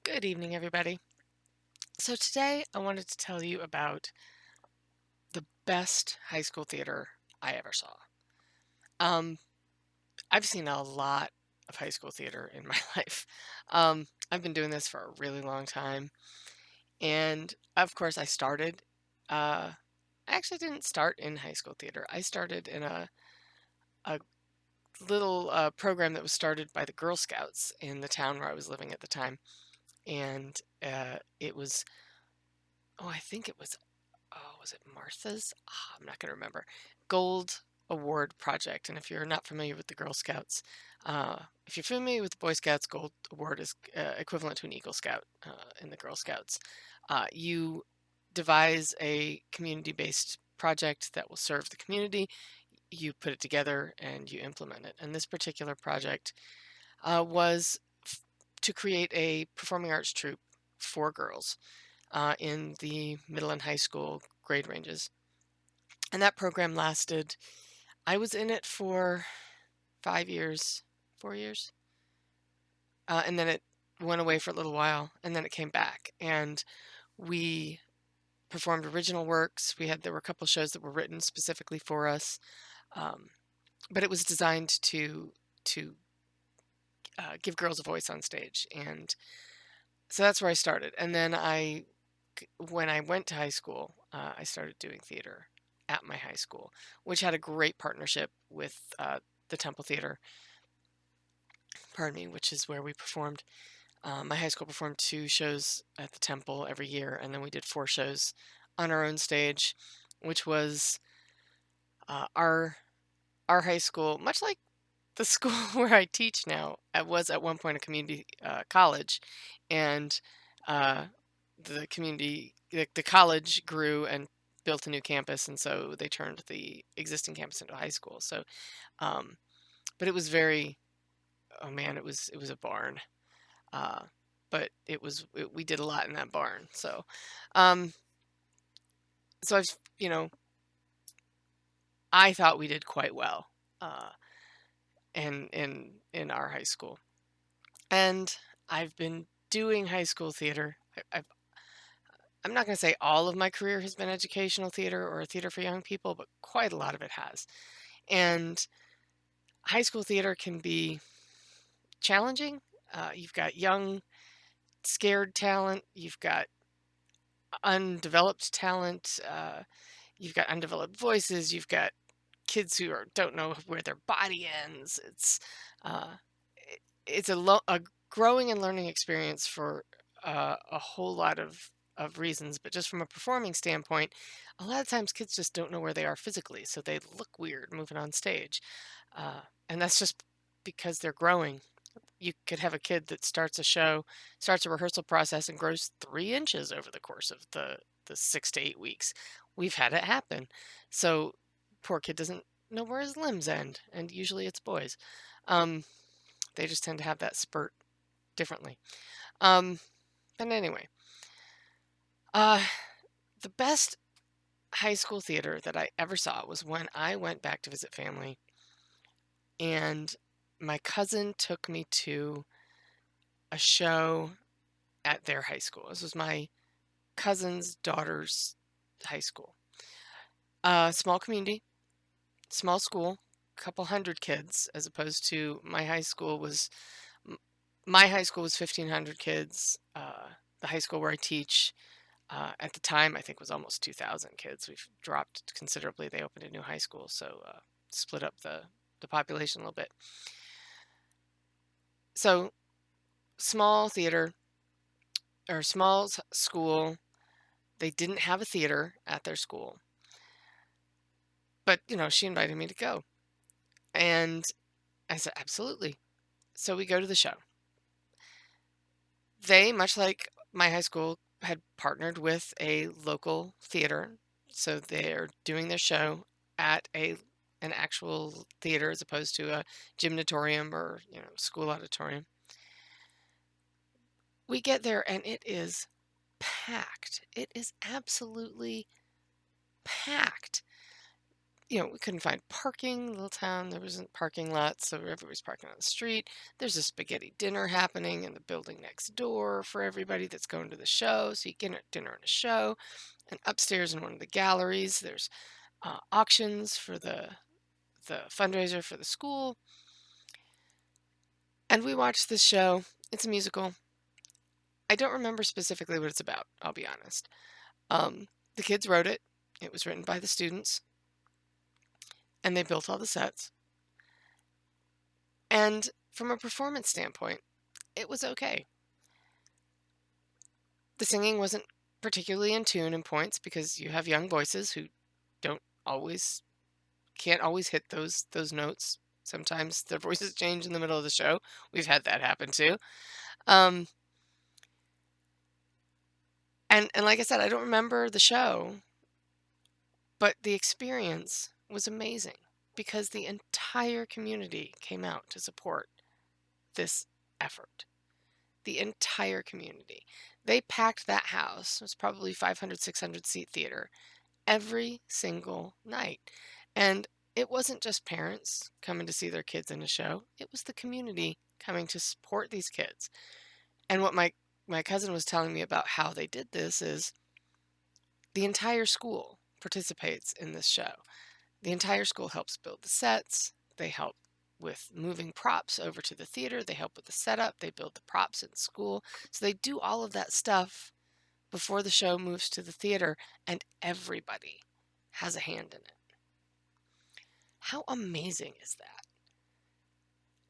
Good evening, everybody. So today I wanted to tell you about the best high school theater I ever saw. Um, I've seen a lot of high school theater in my life. I've been doing this for a really long time, and of course, I actually didn't start in high school theater. I started in a little program that was started by the Girl Scouts in the town where I was living at the time, and it was, oh, I think it was was it Martha's? I'm not going to remember. Gold Award Project. And if you're not familiar with the Girl Scouts, if you're familiar with the Boy Scouts, Gold Award is equivalent to an Eagle Scout in the Girl Scouts. You devise a community based project that will serve the community. You put it together and you implement it. And this particular project was to create a performing arts troupe for girls in the middle and high school grade ranges. And that program lasted, I was in it for 5 years, 4 years. And then it went away for a little while and then it came back. And we performed original works. There were a couple shows that were written specifically for us. Um, but it was designed to give girls a voice on stage. And so that's where I started. And then when I went to high school, I started doing theater at my high school, which had a great partnership with the Temple Theater, pardon me, which is where we performed. My high school performed 2 shows at the Temple every year, and then we did 4 shows on our own stage, which was our high school, much like the school where I teach now. It was at one point a community college, and uh, the college grew and built a new campus, and so they turned the existing campus into a high school. So, um, but it was very, oh man, it was a barn. Uh, but we did a lot in that barn. Um, so I thought we did quite well, uh, in our high school, and I've been doing high school theater. I'm not going to say all of my career has been educational theater or theater for young people, but quite a lot of it has. And high school theater can be challenging. You've got young, scared talent. You've got undeveloped talent. You've got undeveloped voices. You've got kids don't know where their body ends. Uh, it's a growing and learning experience for a whole lot of reasons. But just from a performing standpoint, a lot of times kids just don't know where they are physically, so they look weird moving on stage, and that's just because they're growing. You could have a kid that starts a rehearsal process and grows 3 inches over the course of the 6 to 8 weeks. We've had it happen. So poor kid doesn't know where his limbs end, and usually it's boys. Um, they just tend to have that spurt differently. Um, but anyway, uh, the best high school theater that I ever saw was when I went back to visit family, and my cousin took me to a show at their high school. This was my cousin's daughter's high school. Small community, small school, couple hundred kids, as opposed to m- my high school was 1,500 kids. The high school where I teach at the time, I think, was almost 2,000 kids. We've dropped considerably. They opened a new high school, so split up the population a little bit. So small theater or school. They didn't have a theater at their school, but she invited me to go, and I said absolutely. So we go to the show. They, much like my high school, had partnered with a local theater, so they're doing their show at an actual theater as opposed to a gymnatorium or school auditorium. We get there and it is packed. It is absolutely packed. We couldn't find parking, little town, there wasn't parking lots, so everybody's parking on the street. There's a spaghetti dinner happening in the building next door for everybody that's going to the show, so you get dinner and a show. And upstairs in one of the galleries, there's auctions for the fundraiser for the school. And we watched this show. It's a musical. I don't remember specifically what it's about, I'll be honest. The kids wrote it. It was written by the students, and they built all the sets. And from a performance standpoint, it was okay. The singing wasn't particularly in tune in points because you have young voices who don't always can't always hit those notes. Sometimes their voices change in the middle of the show. We've had that happen too. Um, and like I said, I don't remember the show, but the experience was amazing because the entire community came out to support this effort. The entire community. They packed that house. It was probably 500, 600 seat theater every single night. And it wasn't just parents coming to see their kids in a show. It was the community coming to support these kids. And what my cousin was telling me about how they did this is the entire school participates in this show. The entire school helps build the sets. They help with moving props over to the theater. They help with the setup. They build the props in school. So they do all of that stuff before the show moves to the theater, and everybody has a hand in it. How amazing is that?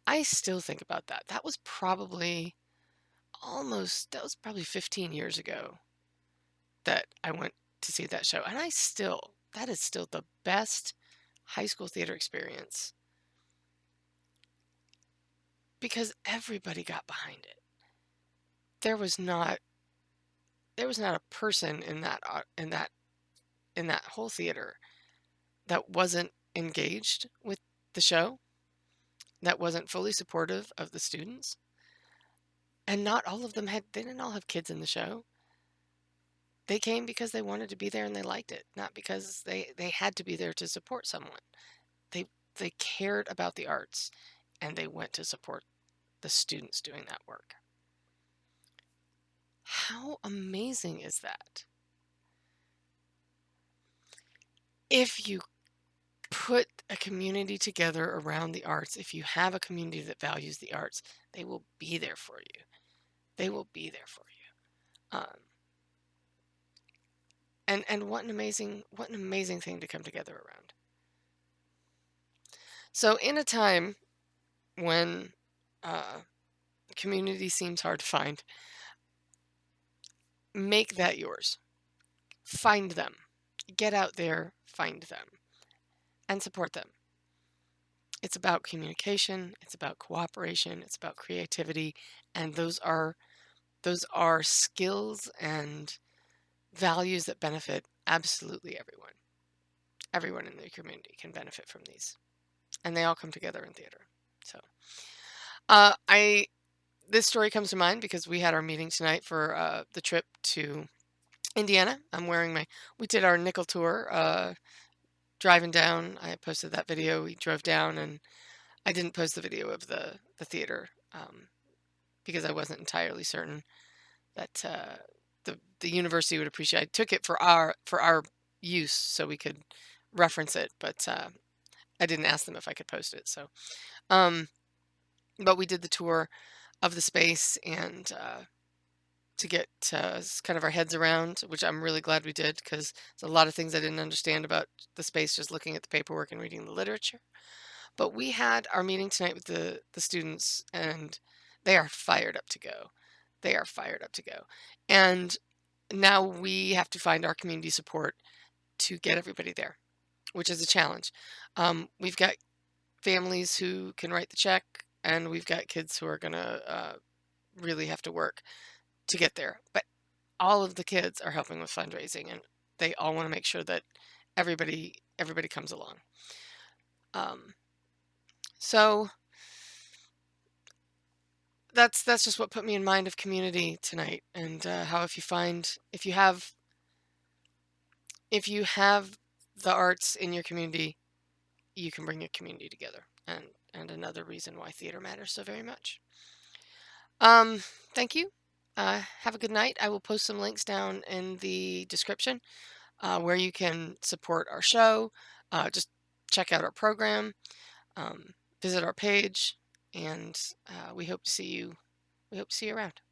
I still think about that. That was probably 15 years ago that I went to see that show. And that is still the best high school theater experience because everybody got behind it. There was not a person in that whole theater that wasn't engaged with the show, that wasn't fully supportive of the students. And not all of them they didn't all have kids in the show. They came because they wanted to be there and they liked it, not because they had to be there to support someone. They cared about the arts and they went to support the students doing that work. How amazing is that? If you put a community together around the arts, if you have a community that values the arts, they will be there for you. They will be there for you. And what an amazing thing to come together around. So in a time when community seems hard to find, make that yours. Find them. Get out there, find them, and support them. It's about communication, it's about cooperation, it's about creativity, and those are skills and values that benefit absolutely everyone. Everyone in the community can benefit from these, and they all come together in theater. So, I this story comes to mind because we had our meeting tonight for the trip to Indiana. We did our nickel tour, driving down. I posted that video. We drove down, and I didn't post the video of the theater because I wasn't entirely certain that the university would appreciate. I took it for our use so we could reference it, but I didn't ask them if I could post it. So, but we did the tour of the space and to get kind of our heads around, which I'm really glad we did because there's a lot of things I didn't understand about the space just looking at the paperwork and reading the literature. But we had our meeting tonight with the students, and they are fired up to go. They are fired up to go. And now we have to find our community support to get everybody there, which is a challenge. We've got families who can write the check, and we've got kids who are going to really have to work to get there. But all of the kids are helping with fundraising, and they all want to make sure that everybody comes along. So that's just what put me in mind of community tonight, and how if you have the arts in your community, you can bring a community together, and another reason why theater matters so very much. Um, Thank you. Have a good night. I will post some links down in the description where you can support our show. Just check out our program, um, visit our page, and we hope to see you. We hope to see you around.